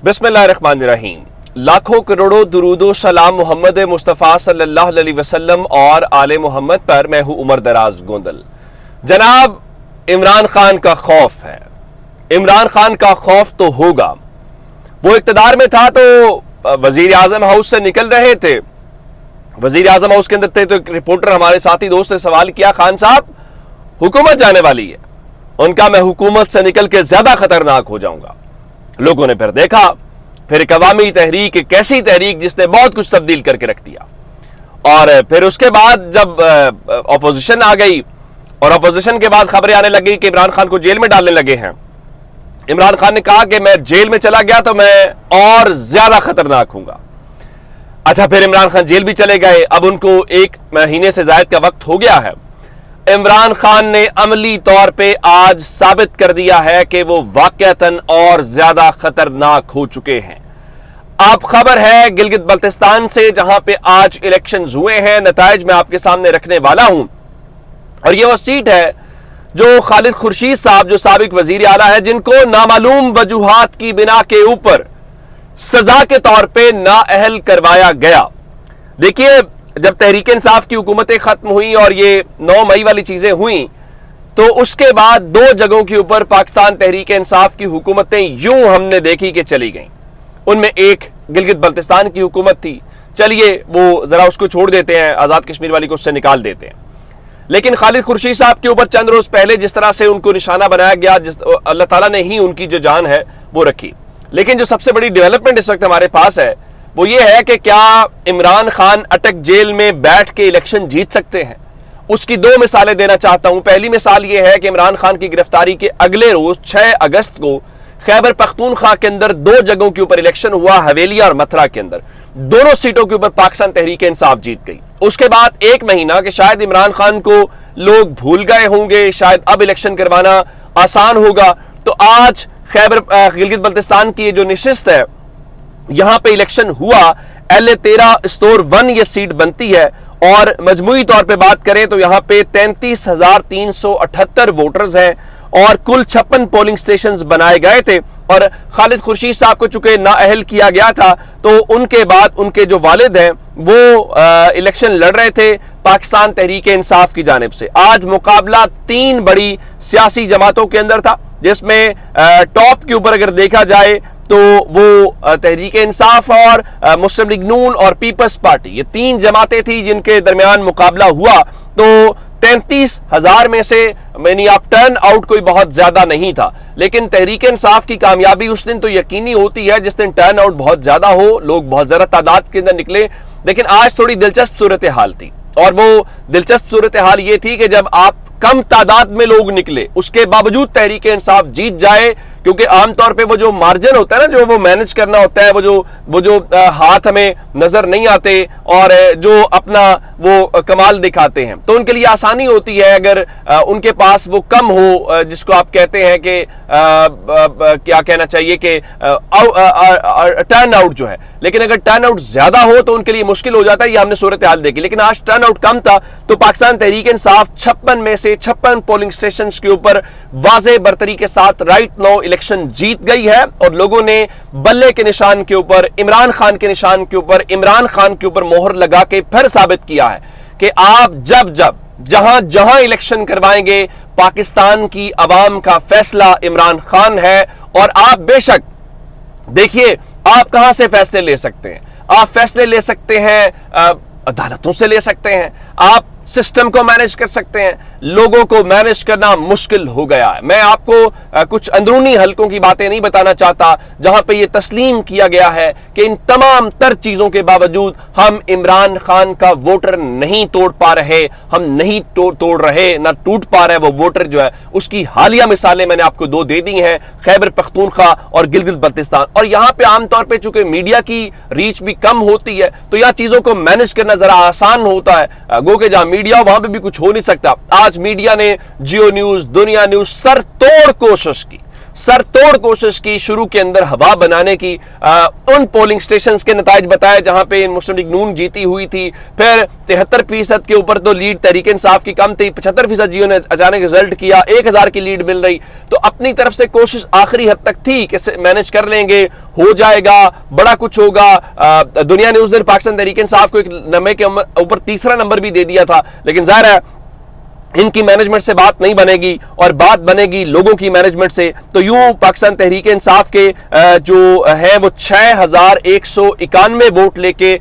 बिस्मिल्लाहिर्रहमानिर्रहीम। लाखों करोड़ों दुरूदो सलाम मोहम्मद मुस्तफ़ा सल्लल्लाहु अलैहि वसल्लम और आले मोहम्मद पर। मैं हूं उमर दराज गोंदल। जनाब, इमरान खान का खौफ है। इमरान खान का खौफ तो होगा। वो इक़्तिदार में था तो वजीर आज़म हाउस से निकल रहे थे। वजीर आज़म हाउस के अंदर थे तो एक रिपोर्टर हमारे साथी दोस्त ने सवाल किया, खान साहब हुकूमत जाने वाली है। उनका मैं हुकूमत से निकल के ज्यादा खतरनाक हो जाऊंगा। लोगों ने फिर देखा, फिर एक अवामी तहरीक, एक ऐसी तहरीक जिसने बहुत कुछ तब्दील करके रख दिया। और फिर उसके बाद जब अपोजिशन आ गई और अपोजिशन के बाद खबरें आने लगी कि इमरान खान को जेल में डालने लगे हैं। इमरान खान ने कहा कि मैं जेल में चला गया तो मैं और ज्यादा खतरनाक हूंगा। अच्छा, फिर इमरान खान जेल भी चले गए। अब उनको 1 महीने से ज्यादा का वक्त हो गया है। इमरान खान ने अमली तौर पे आज साबित कर दिया है कि वो वाकईतन और ज्यादा खतरनाक हो चुके हैं। अब खबर है गिलगित बल्तिस्तान से, जहां पे आज इलेक्शंस हुए हैं। नताइज मैं आपके सामने रखने वाला हूं। और ये वो सीट है जो खालिद खुर्शीद साहब, जो साबिक वजीर आला है, जिनको नामालूम वजूहात की बिना के ऊपर सजा के तौर पे नाअहल करवाया गया। देखिए, जब तहरीक इंसाफ की हुकूमतें खत्म हुई और ये 9 मई वाली चीजें हुई, तो उसके बाद 2 जगहों के ऊपर पाकिस्तान तहरीक इंसाफ की हुकूमतें यूं हमने देखी कि चली गईं। उनमें एक गिलगित बल्तिस्तान की हुकूमत थी। चलिए वो जरा उसको छोड़ देते हैं, आजाद कश्मीर वाली को उससे निकाल देते हैं। लेकिन खालिद खुर्शीद साहब के ऊपर चंद रोज पहले जिस तरह से उनको निशाना बनाया गया, अल्लाह ताला ने ही उनकी जो जान है वो रखी। लेकिन जो सबसे बड़ी डेवलपमेंट इस वक्त हमारे पास है वो ये है कि क्या इमरान खान अटक जेल में बैठ के इलेक्शन जीत सकते हैं। उसकी 2 मिसालें देना चाहता हूं। पहली मिसाल ये है कि इमरान खान की गिरफ्तारी के अगले रोज 6 अगस्त को खैबर पख्तूनख्वा के अंदर 2 जगहों के ऊपर इलेक्शन हुआ, हवेलिया और मथुरा के अंदर। दोनों सीटों के ऊपर पाकिस्तान तहरीक इंसाफ जीत गई। उसके बाद 1 महीना कि शायद इमरान खान को लोग भूल गए होंगे, शायद अब इलेक्शन करवाना आसान होगा। तो आज खैबर गिलगित बल्तिस्तान की जो निशिस्त है, यहां पे इलेक्शन हुआ। LA-13-1 ये सीट बनती है और मजमूई तौर पे बात करें तो यहां पे 33,378 वोटर्स हैं और कुल 56 पोलिंग स्टेशंस बनाए गए थे। और खालिद खुर्शीद साहब को चूंकि नाअहल किया गया था, तो उनके बाद उनके जो वालिद हैं वो इलेक्शन लड़ रहे थे पाकिस्तान तहरीक इंसाफ की जानिब से। आज मुकाबला 3 बड़ी सियासी जमातों के अंदर था, जिसमें टॉप के ऊपर अगर देखा जाए तो वो तहरीक इंसाफ और मुस्लिम लीग नून और पीपल्स पार्टी, ये 3 जमातें थी जिनके दरमियान मुकाबला हुआ। तो 33,000 में से यानी आप टर्न आउट कोई बहुत ज्यादा नहीं था। लेकिन तहरीक इंसाफ की कामयाबी उस दिन तो यकीनी होती है जिस दिन टर्न आउट बहुत ज्यादा हो, लोग बहुत ज्यादा तादाद के अंदर निकले। लेकिन आज थोड़ी दिलचस्प सूरत हाल थी, और वो दिलचस्प सूरत हाल ये थी कि जब आप कम तादाद में लोग निकले, उसके बावजूद तहरीक इंसाफ जीत जाए। क्योंकि आमतौर पे वो जो मार्जिन होता है ना, जो वो मैनेज करना होता है, वो जो हाथ हमें नजर नहीं आते और जो अपना वो कमाल दिखाते हैं, तो उनके लिए आसानी होती है अगर उनके पास वो कम हो, जिसको आप कहते हैं कि क्या कहना चाहिए कि टर्न आउट जो है। लेकिन अगर टर्न आउट ज्यादा हो तो उनके लिए मुश्किल हो जाता है। ये हमने सूरत हाल देखी। लेकिन आज टर्न आउट कम था तो पाकिस्तान तहरीक इंसाफ 56 में से 56 पोलिंग स्टेशन के ऊपर वाज़ेह बरतरी के साथ राइट नाउ इलेक्शन जीत गई है। और लोगों ने बल्ले के निशान के ऊपर, इमरान खान के निशान के ऊपर, इमरान खान के ऊपर मोहर लगा के फिर साबित किया है कि आप जब जहां जहां इलेक्शन करवाएंगे, पाकिस्तान की अवाम का फैसला इमरान खान है। और आप बेशक देखिए, आप कहां से फैसले ले सकते हैं? आप फैसले ले सकते हैं अदालतों से ले सकते हैं, आप सिस्टम को मैनेज कर सकते हैं। लोगों को मैनेज करना मुश्किल हो गया है। मैं आपको कुछ अंदरूनी हलकों की बातें नहीं बताना चाहता जहां पे ये तस्लीम किया गया है कि इन तमाम तर चीजों के बावजूद हम इमरान खान का वोटर नहीं तोड़ पा रहे, हम नहीं तोड़ रहे, ना टूट पा रहे वो वोटर जो है। उसकी हालिया मिसालें मैंने आपको 2 दे दी हैं, खैबर पख्तूनख्वा और गिलगित बल्तिस्तान। और यहां पे आमतौर पर चूंकि मीडिया की रीच भी कम होती है, तो यह चीजों को मैनेज करना जरा आसान होता है। गो के जहां मीडिया, वहां पे भी कुछ हो नहीं सकता। आज मीडिया ने जियो न्यूज, दुनिया न्यूज सर तोड़ कोशिश की, सर तोड़ कोशिश की शुरू के अंदर हवा बनाने की, उन पोलिंग स्टेशन के नताइज बताए जहां पे मुस्लिम लीग नून जीती हुई थी, फिर 73% के ऊपर तो लीड तहरीक इंसाफ की कम थी, 75% जियो ने अचानक रिजल्ट किया, 1000 की लीड मिल रही। तो अपनी तरफ से कोशिश आखिरी हद तक थी कि मैनेज कर लेंगे, हो जाएगा, बड़ा कुछ होगा। दुनिया ने उस दिन पाकिस्तान तहरीक इंसाफ को एक नंबर के ऊपर तीसरा नंबर भी दे दिया था, लेकिन जाहिर है इनकी मैनेजमेंट से बात नहीं बनेगी और बात बनेगी लोगों की मैनेजमेंट से। तो यूं पाकिस्तान तहरीक इंसाफ के जो है वो 6191 वोट लेके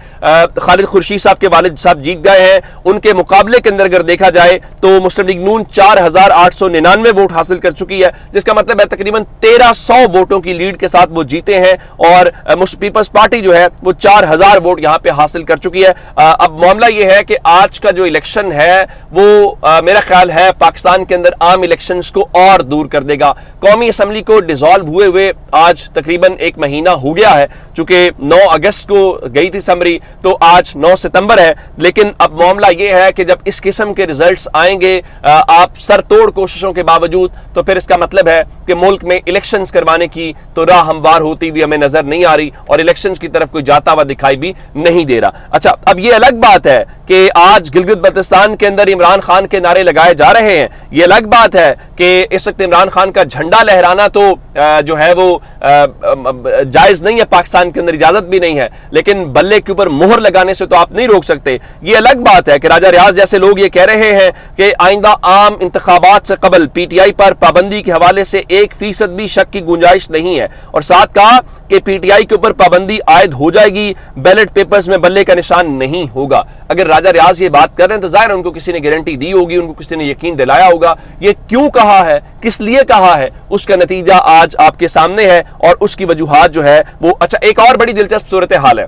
खालिद खुर्शीद साहब के वालिद साहब जीत गए हैं। उनके मुकाबले के अंदर अगर देखा जाए तो मुस्लिम लीग नून 4899 वोट हासिल कर चुकी है, जिसका मतलब है तकरीबन 1300 वोटों की लीड के साथ वो जीते हैं। और पीपल्स पार्टी जो है वो 4000 वोट यहां पे हासिल कर चुकी है। अब मामला ये है कि आज का जो इलेक्शन है वो मेरा ख्याल है पाकिस्तान के अंदर आम इलेक्शंस को और दूर कर देगा। कौमी असम्बली को डिसॉल्व हुए आज तकरीबन 1 महीना हो गया है, चूंकि 9 अगस्त को गई थी समरी, तो आज 9 सितंबर है। लेकिन अब मामला यह है कि जब इस किस्म के रिजल्ट्स आएंगे आप सरतोड़ कोशिशों के बावजूद, तो फिर इसका मतलब है कि मुल्क में इलेक्शंस करवाने की तो राह हमवार होती हुई हमें नजर नहीं आ रही और इलेक्शंस की तरफ कोई जाता हुआ दिखाई भी नहीं दे रहा। अच्छा, अब ये अलग बात है कि आज गिलगित बल्तिस्तान के अंदर इमरान खान के नारे लगाए जा रहे हैं। ये अलग बात है कि इस वक्त इमरान खान का झंडा लहराना तो जो है वो जायज नहीं है, पाकिस्तान के अंदर इजाजत भी नहीं है, लेकिन बल्ले के ऊपर मोहर लगाने से तो आप नहीं रोक सकते। ये अलग बात है कि राजा रियाज जैसे लोग ये कह रहे हैं कि आइंदा आम इंतखाबात से कबल पीटीआई पर पाबंदी के हवाले से 1% भी शक की गुंजाइश नहीं है, और साथ कहा कि पीटीआई के ऊपर पाबंदी आयद हो जाएगी, बैलेट पेपर्स में बल्ले का निशान नहीं होगा। अगर राजा रियाज ये बात कर रहे हैं तो जाहिर उनको किसी ने गारंटी दी होगी, उनको किसी ने यकीन दिलाया होगा। ये क्यों कहा है, किस लिए कहा है, उसका नतीजा आज आपके सामने है और उसकी वजूहात जो है वो। अच्छा, एक और बड़ी दिलचस्प सूरत हाल है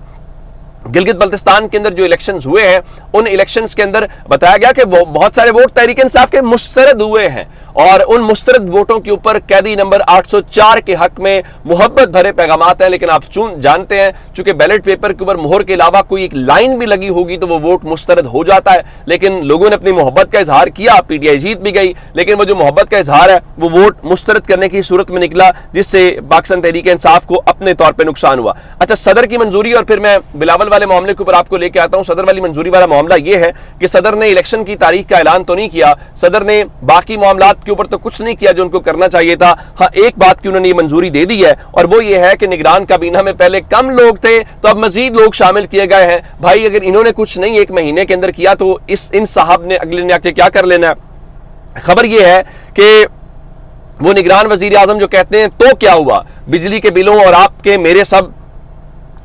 गिलगित बल्तिस्तान के अंदर जो इलेक्शंस हुए हैं, उन इलेक्शंस के अंदर बताया गया कि वो बहुत सारे वोट तहरीक इंसाफ के मुस्तरद हुए हैं और उन मुस्तरद वोटों के ऊपर कैदी नंबर 804 के हक में मोहब्बत भरे पैगामात हैं। लेकिन आप जानते हैं चूंकि बैलेट पेपर के ऊपर मोहर के अलावा कोई एक लाइन भी लगी होगी तो वो वोट मुस्तरद हो जाता है। लेकिन लोगों ने अपनी मोहब्बत का इजहार किया, पीटीआई जीत भी गई, लेकिन वो जो मोहब्बत का इजहार है वो वोट मुस्तरद करने की सूरत में निकला, जिससे पाकिस्तान तहरीक इंसाफ को अपने तौर पर नुकसान हुआ। अच्छा, सदर की मंजूरी, और फिर मैं बिलावल वाले मामले के ऊपर आपको लेके आता हूं। सदर वाली मंजूरी वाला मामला यह है कि सदर ने इलेक्शन की तारीख का ऐलान तो नहीं किया, सदर ने बाकी मामलात के ऊपर तो कुछ नहीं किया जो उनको करना चाहिए था। हाँ, एक बात की उन्होंने ये मंजूरी दे दी है और वो ये है कि निगरान काबीना में पहले कम लोग थे तो अब मजीद लोग शामिल किए गए हैं। भाई, अगर इन्होंने कुछ नहीं 1 महीने के अंदर किया तो इन साहब ने अगले ने आके क्या कर लेना है। खबर ये है कि वो निगरान वजीर आजम जो कहते हैं तो क्या हुआ, बिजली के बिलों और आपके मेरे सब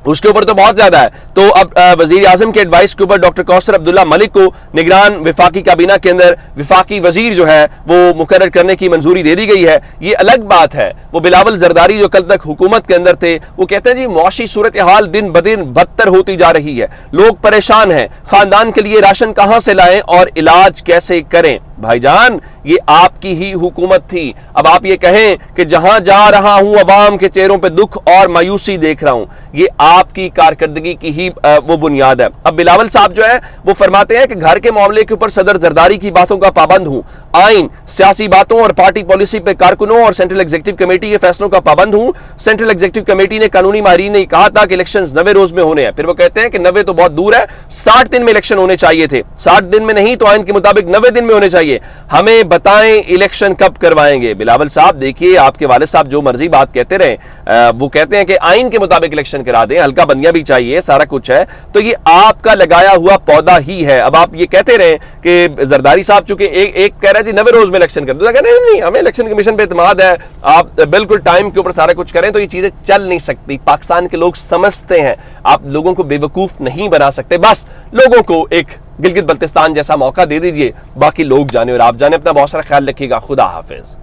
उसके ऊपर तो बहुत ज्यादा है। तो अब वजीर आजम के एडवाइस के ऊपर डॉक्टर कौसर अब्दुल्ला मलिक को निगरान विफाकी काबीना के अंदर विफाकी वजीर जो है वो मुकर्रर करने की मंजूरी दे दी गई है। ये अलग बात है। वो बिलावल जरदारी जो कल तक हुकूमत के अंदर थे, वो कहते हैं जी मुआशी सूरत हाल दिन ब दिन बदतर होती जा रही है, लोग परेशान हैं, खानदान के लिए राशन कहां से लाएं और इलाज कैसे करें। भाईजान, ये आपकी ही हुकूमत थी। अब आप ये कहें कि जहां जा रहा हूं अवाम के चेहरों पे दुख और मायूसी देख रहा हूं, ये आपकी कारकर्दगी की ही वो बुनियाद है। अब बिलावल साहब जो है वो फरमाते हैं कि घर के मामले के ऊपर सदर जरदारी की बातों का पाबंद हूं, आइन, सियासी बातों और पार्टी पॉलिसी पे कारकुनों और सेंट्रल एग्जीक्यूटिव कमेटी के फैसलों का पाबंद हूं। सेंट्रल एग्जीक्यूटिव कमेटी ने कानूनी माहिरीन ने कहा था कि इलेक्शन 90 रोज में होने हैं। फिर वो कहते हैं कि 90 तो बहुत दूर है, 60 दिन में इलेक्शन होने चाहिए थे, 60 दिन में नहीं तो आइन के मुताबिक 90 दिन में होने चाहिए। हमें बताएं इलेक्शन कब करवाएंगे। बिलावल साहब देखिए, आपके वालिद साहब जो मर्जी बात कहते रहे, वो कहते हैं कि आइन के मुताबिक इलेक्शन करा दें, हल्का बंदियां भी चाहिए, सारा कुछ है, तो ये आपका लगाया हुआ पौधा ही है। अब आप ये कहते रहे कि जरदारी साहब चूंकि एक कह रहा है जी 90 रोज में इलेक्शन कर दो, नहीं, हमें इलेक्शन कमीशन पे एतमाद है, आप बिल्कुल टाइम के ऊपर सारा कुछ करें, तो ये चीजें चल नहीं सकती। पाकिस्तान के लोग समझते हैं, आप लोगों को बेवकूफ नहीं बना सकते। बस लोगों को एक गिलगित बल्तिस्तान जैसा मौका दे दीजिए, बाकी लोग जाने और आप जाने। अपना बहुत सारा ख्याल रखिएगा। खुदा हाफिज।